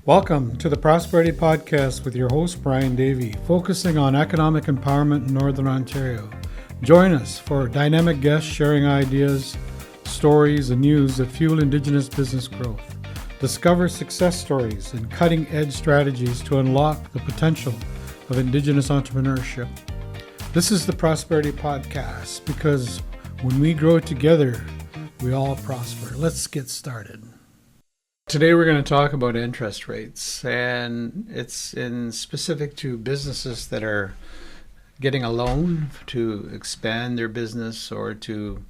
Welcome to the Prosperity Podcast with your host, Brian Davey, focusing on economic empowerment in Northern Ontario. Join us for dynamic guests sharing ideas, stories, and news that fuel Indigenous business growth. Discover success stories and cutting-edge strategies to unlock the potential of Indigenous entrepreneurship. This is the Prosperity Podcast because when we grow together, we all prosper. Let's get started. Today we're going to talk about interest rates, and it's in specific to businesses that are getting a loan to expand their business or to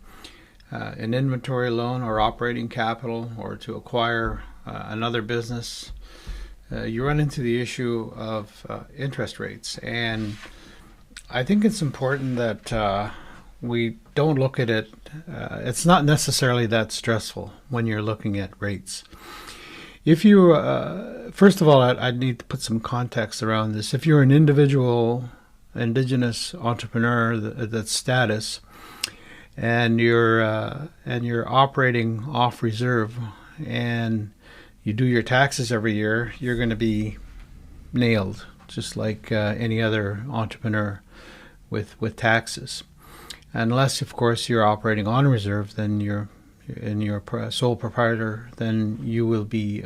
an inventory loan or operating capital or to acquire another business. You run into the issue of interest rates, and I think it's important that we don't look at it. It's not necessarily that stressful when you're looking at rates. If you, first of all, I need to put some context around this. If you're an individual Indigenous entrepreneur that's status, and you're operating off reserve, and you do your taxes every year, you're going to be nailed, just like any other entrepreneur with taxes. Unless, of course, you're operating on reserve, then you're sole proprietor, then you will be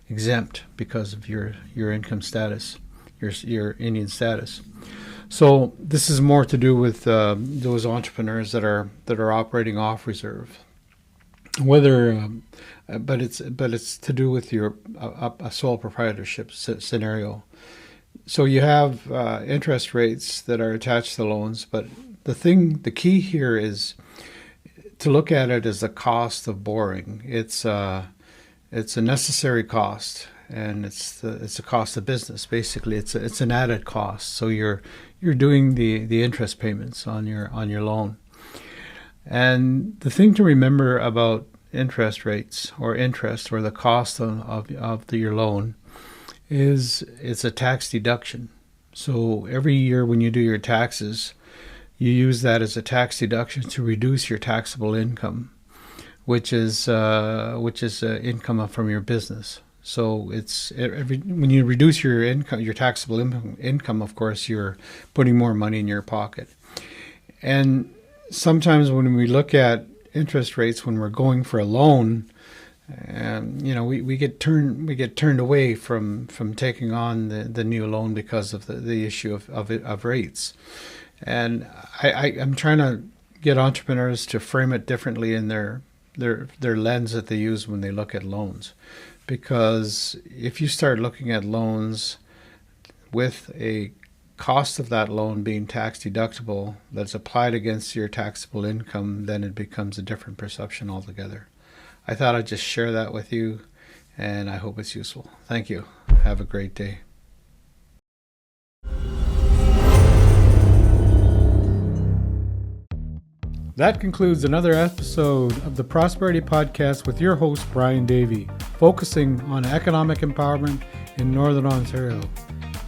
exempt because of your income status, your Indian status. So this is more to do with those entrepreneurs that are operating off reserve. But it's to do with your a sole proprietorship scenario. So you have interest rates that are attached to loans, but the key here is to look at it as the cost of borrowing. It's a necessary cost, and it's a cost of business. Basically, it's an added cost. So you're doing the interest payments on your loan. And the thing to remember about interest rates or interest or the cost of your loan is it's a tax deduction. So every year when you do your taxes, you use that as a tax deduction to reduce your taxable income, which is income from your business. So when you reduce your income, your taxable income, of course, you're putting more money in your pocket. And sometimes when we look at interest rates when we're going for a loan, we get turned away from taking on the new loan because of the issue of rates. And I'm trying to get entrepreneurs to frame it differently in their lens that they use when they look at loans. Because if you start looking at loans with a cost of that loan being tax deductible that's applied against your taxable income, then it becomes a different perception altogether. I thought I'd just share that with you, and I hope it's useful. Thank you. Have a great day. That concludes another episode of the Prosperity Podcast with your host, Brian Davey, focusing on economic empowerment in Northern Ontario.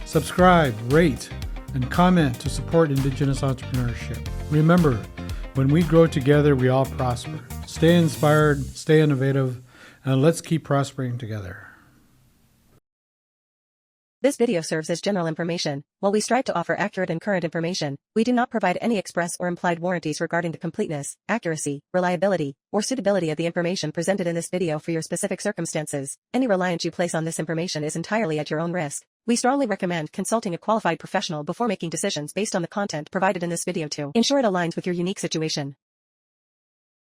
Subscribe, rate, and comment to support Indigenous entrepreneurship. Remember, when we grow together, we all prosper. Stay inspired, stay innovative, and let's keep prospering together. This video serves as general information. While we strive to offer accurate and current information, we do not provide any express or implied warranties regarding the completeness, accuracy, reliability, or suitability of the information presented in this video for your specific circumstances. Any reliance you place on this information is entirely at your own risk. We strongly recommend consulting a qualified professional before making decisions based on the content provided in this video to ensure it aligns with your unique situation.